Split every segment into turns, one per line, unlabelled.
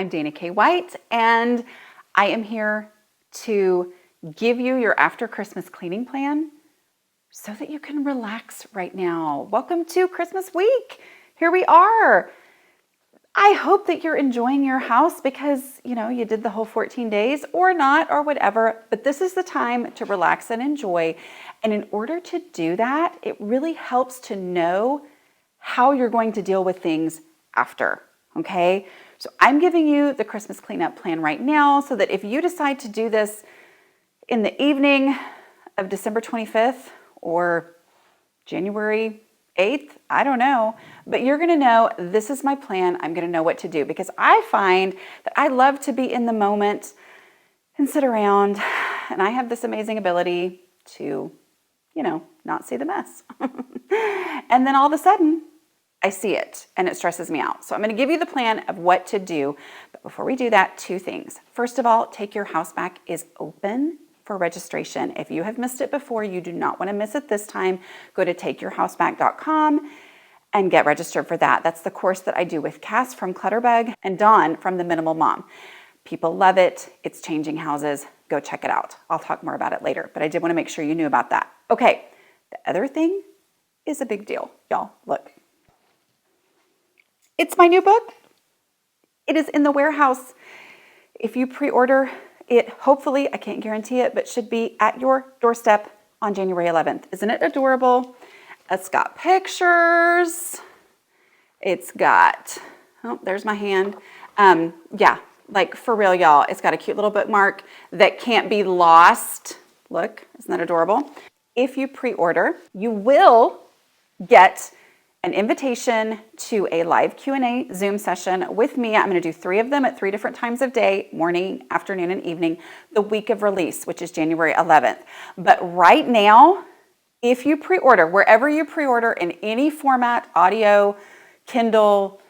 I'm Dana K. White, and I am here to give you your after Christmas cleaning plan so that you can relax right now. Welcome to Christmas week. Here we are. I hope that you're enjoying your house because, you did the whole 14 days or not or whatever, but this is the time to relax and enjoy. And in order to do that, it really helps to know how you're going to deal with things after, okay? So I'm giving you the Christmas cleanup plan right now so that if you decide to do this in the evening of December 25th or January 8th, I don't know, but you're going to know this is my plan. I'm going to know what to do because I find that I love to be in the moment and sit around, and I have this amazing ability to, not see the mess. And then all of a sudden, I see it and it stresses me out. So I'm going to give you the plan of what to do. But before we do that, two things. First of all, Take Your House Back is open for registration. If you have missed it before, you do not want to miss it this time. Go to takeyourhouseback.com and get registered for that. That's the course that I do with Cass from Clutterbug and Dawn from The Minimal Mom. People love it. It's changing houses. Go check it out. I'll talk more about it later, but I did want to make sure you knew about that. Okay, the other thing is a big deal. Y'all, look. It's my new book. It is in the warehouse. If you pre-order it, hopefully, I can't guarantee it, but should be at your doorstep on January 11th. Isn't it adorable? It's got pictures. It's got, there's my hand. Like for real, y'all. It's got a cute little bookmark that can't be lost. Look, isn't that adorable? If you pre-order, you will get an invitation to a live Q&A Zoom session with me. I'm going to do 3 of them at 3 different times of day, morning, afternoon, and evening, the week of release, which is January 11th. But right now, if you pre-order, wherever you pre-order in any format, audio, Kindle,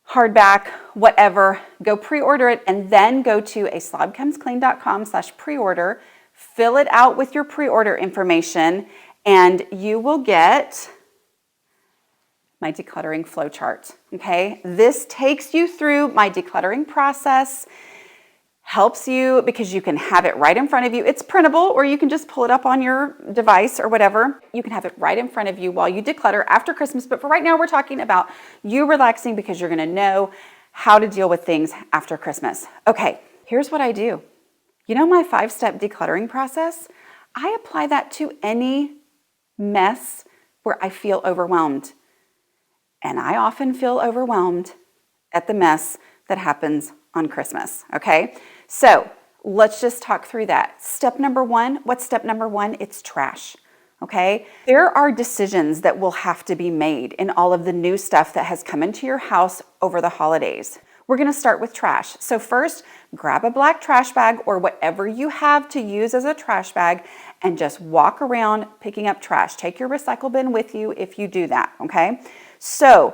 hardback, whatever, go pre-order it and then go to aslobcomesclean.com/pre-order, fill it out with your pre-order information, and you will get my decluttering flowchart, okay? This takes you through my decluttering process, helps you because you can have it right in front of you. It's printable, or you can just pull it up on your device or whatever. You can have it right in front of you while you declutter after Christmas, but for right now, we're talking about you relaxing because you're gonna know how to deal with things after Christmas. Okay, here's what I do. You know my 5-step decluttering process? I apply that to any mess where I feel overwhelmed. And I often feel overwhelmed at the mess that happens on Christmas, okay? So let's just talk through that. Step number 1, what's step number 1? It's trash, okay? There are decisions that will have to be made in all of the new stuff that has come into your house over the holidays. We're gonna start with trash. So first, grab a black trash bag or whatever you have to use as a trash bag and just walk around picking up trash. Take your recycle bin with you if you do that, okay? So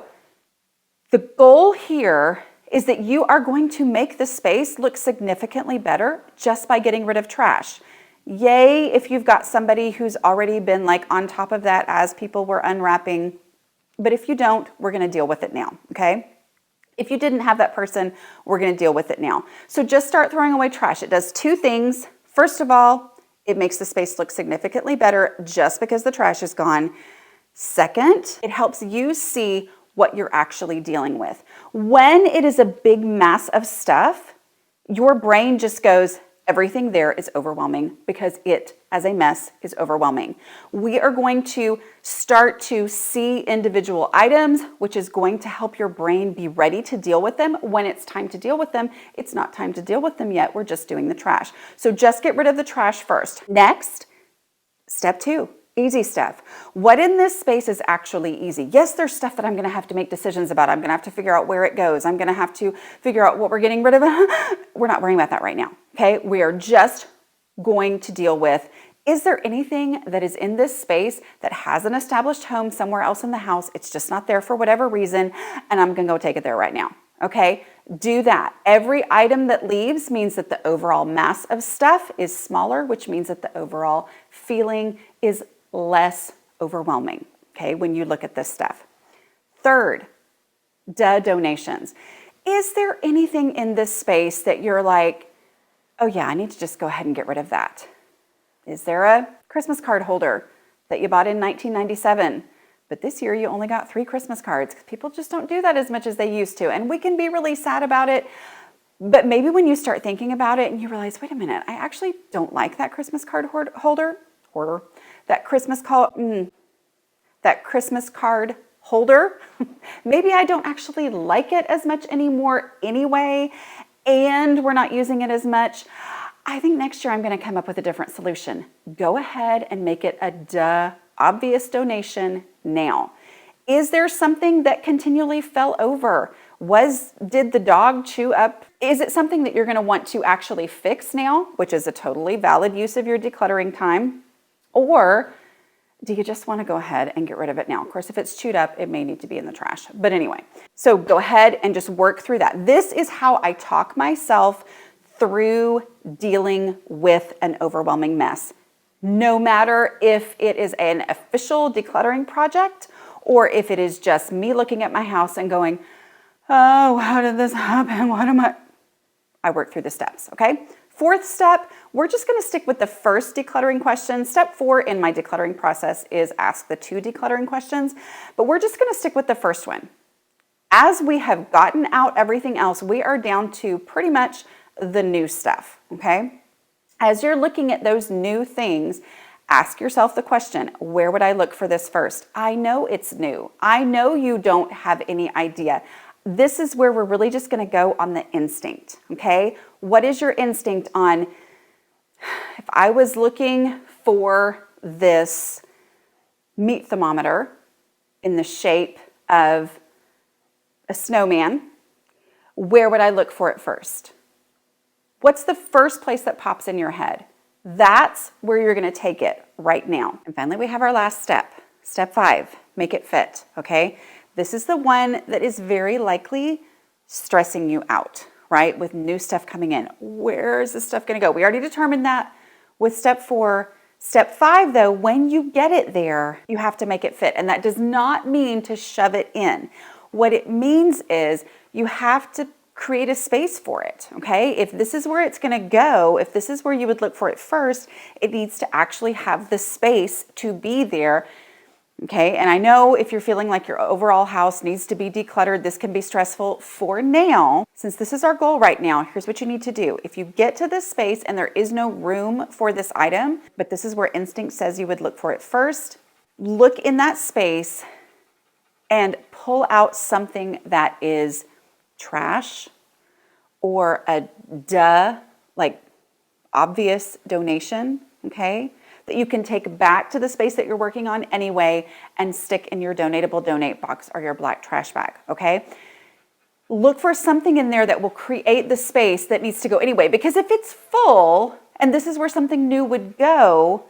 the goal here is that you are going to make the space look significantly better just by getting rid of trash. Yay, if you've got somebody who's already been like on top of that as people were unwrapping. But if you don't, we're going to deal with it now, okay? If you didn't have that person, we're going to deal with it now. So just start throwing away trash. It does 2 things. First of all, it makes the space look significantly better just because the trash is gone. Second, it helps you see what you're actually dealing with. When it is a big mass of stuff, your brain just goes, everything there is overwhelming because it, as a mess, is overwhelming. We are going to start to see individual items, which is going to help your brain be ready to deal with them. When it's time to deal with them, it's not time to deal with them yet. We're just doing the trash. So just get rid of the trash first. Next, step 2. Easy stuff. What in this space is actually easy? Yes, there's stuff that I'm going to have to make decisions about. I'm going to have to figure out where it goes. I'm going to have to figure out what we're getting rid of. We're not worrying about that right now, okay? We are just going to deal with, is there anything that is in this space that has an established home somewhere else in the house? It's just not there for whatever reason, and I'm going to go take it there right now, okay? Do that. Every item that leaves means that the overall mass of stuff is smaller, which means that the overall feeling is less overwhelming, okay, when you look at this stuff. Third, donations. Is there anything in this space that you're like, oh yeah, I need to just go ahead and get rid of that? Is there a Christmas card holder that you bought in 1997, but this year you only got 3 Christmas cards? People just don't do that as much as they used to, and we can be really sad about it. But maybe when you start thinking about it and you realize, wait a minute, I actually don't like that Christmas card holder, that Christmas card holder. Maybe I don't actually like it as much anymore anyway, and we're not using it as much. I think next year I'm going to come up with a different solution. Go ahead and make it a obvious donation now. Is there something that continually fell over? Did the dog chew up? Is it something that you're going to want to actually fix now, which is a totally valid use of your decluttering time? Or do you just want to go ahead and get rid of it now? Of course, if it's chewed up, it may need to be in the trash. But anyway, so go ahead and just work through that. This is how I talk myself through dealing with an overwhelming mess. No matter if it is an official decluttering project or if it is just me looking at my house and going, oh, how did this happen? I work through the steps, okay? 4th step, we're just going to stick with the first decluttering question. Step 4 in my decluttering process is ask the 2 decluttering questions, but we're just going to stick with the first one. As we have gotten out everything else, we are down to pretty much the new stuff, okay? As you're looking at those new things, ask yourself the question, where would I look for this first? I know it's new. I know you don't have any idea. This is where we're really just going to go on the instinct, okay? What is your instinct on, if I was looking for this meat thermometer in the shape of a snowman, where would I look for it first? What's the first place that pops in your head? That's where you're going to take it right now. And finally, we have our last step. Step 5, make it fit, okay? This is the one that is very likely stressing you out, right? With new stuff coming in. Where is this stuff going to go? We already determined that with step 4. Step 5, though, when you get it there, you have to make it fit. And that does not mean to shove it in. What it means is you have to create a space for it, okay? If this is where it's going to go, if this is where you would look for it first, it needs to actually have the space to be there. Okay, and I know if you're feeling like your overall house needs to be decluttered, this can be stressful. For now, since this is our goal right now, here's what you need to do. If you get to this space and there is no room for this item, but this is where instinct says you would look for it first, look in that space and pull out something that is trash or a obvious donation, okay? That you can take back to the space that you're working on anyway and stick in your donatable donate box or your black trash bag, okay? Look for something in there that will create the space that needs to go anyway, because if it's full and this is where something new would go,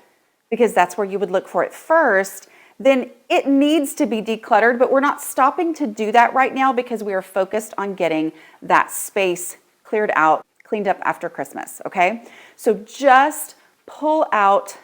because that's where you would look for it first, then it needs to be decluttered, but we're not stopping to do that right now because we are focused on getting that space cleared out, cleaned up after Christmas, okay? So just pull out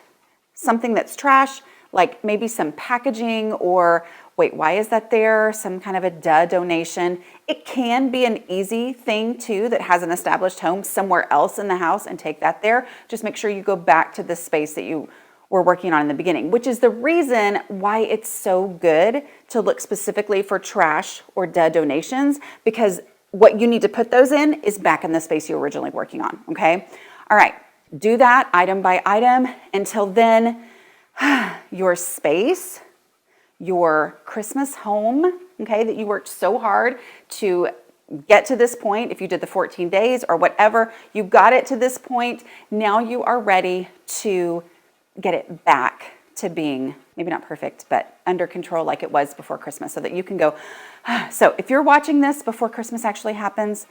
something that's trash, like maybe some packaging or, wait, why is that there? Some kind of a donation. It can be an easy thing too that has an established home somewhere else in the house and take that there. Just make sure you go back to the space that you were working on in the beginning, which is the reason why it's so good to look specifically for trash or donations, because what you need to put those in is back in the space you were originally working on, okay? All right. Do that item by item. Until then, your space, your Christmas home, okay, that you worked so hard to get to this point, if you did the 14 days or whatever, you got it to this point. Now you are ready to get it back to being, maybe not perfect, but under control like it was before Christmas, so that you can go. So if you're watching this before Christmas actually happens,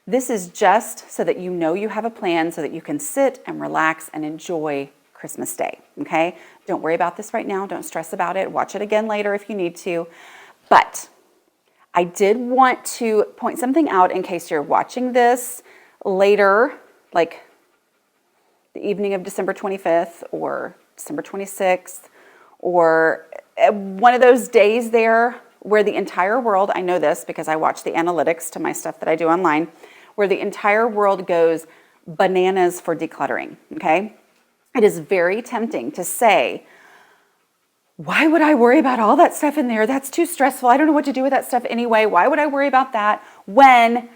this is just so that you know you have a plan so that you can sit and relax and enjoy Christmas Day, okay? Don't worry about this right now. Don't stress about it. Watch it again later if you need to. But I did want to point something out in case you're watching this later, like the evening of December 25th or December 26th, or one of those days there where the entire world, I know this because I watch the analytics to my stuff that I do online, where the entire world goes bananas for decluttering, okay? It is very tempting to say, why would I worry about all that stuff in there? That's too stressful. I don't know what to do with that stuff anyway. Why would I worry about that when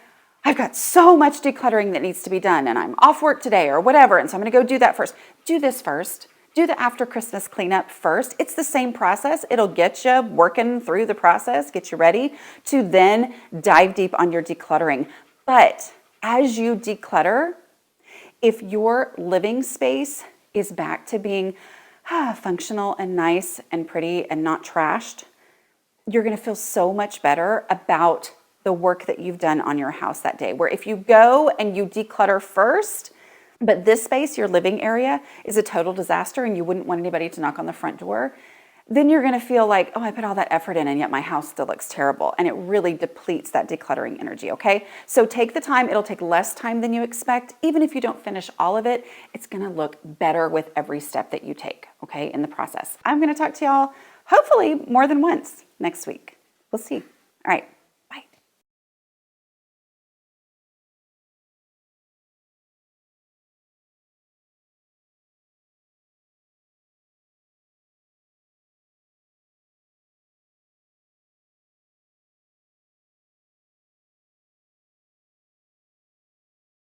I've got so much decluttering that needs to be done and I'm off work today or whatever, and so I'm going to go do that first. Do this first. Do the after Christmas cleanup first. It's the same process. It'll get you working through the process, get you ready to then dive deep on your decluttering. But as you declutter, if your living space is back to being functional and nice and pretty and not trashed, you're going to feel so much better about the work that you've done on your house that day. Where if you go and you declutter first, but this space, your living area, is a total disaster and you wouldn't want anybody to knock on the front door, then you're going to feel like, oh, I put all that effort in and yet my house still looks terrible. And it really depletes that decluttering energy, okay? So take the time. It'll take less time than you expect. Even if you don't finish all of it, it's going to look better with every step that you take, okay, in the process. I'm going to talk to y'all hopefully more than once next week. We'll see. All right.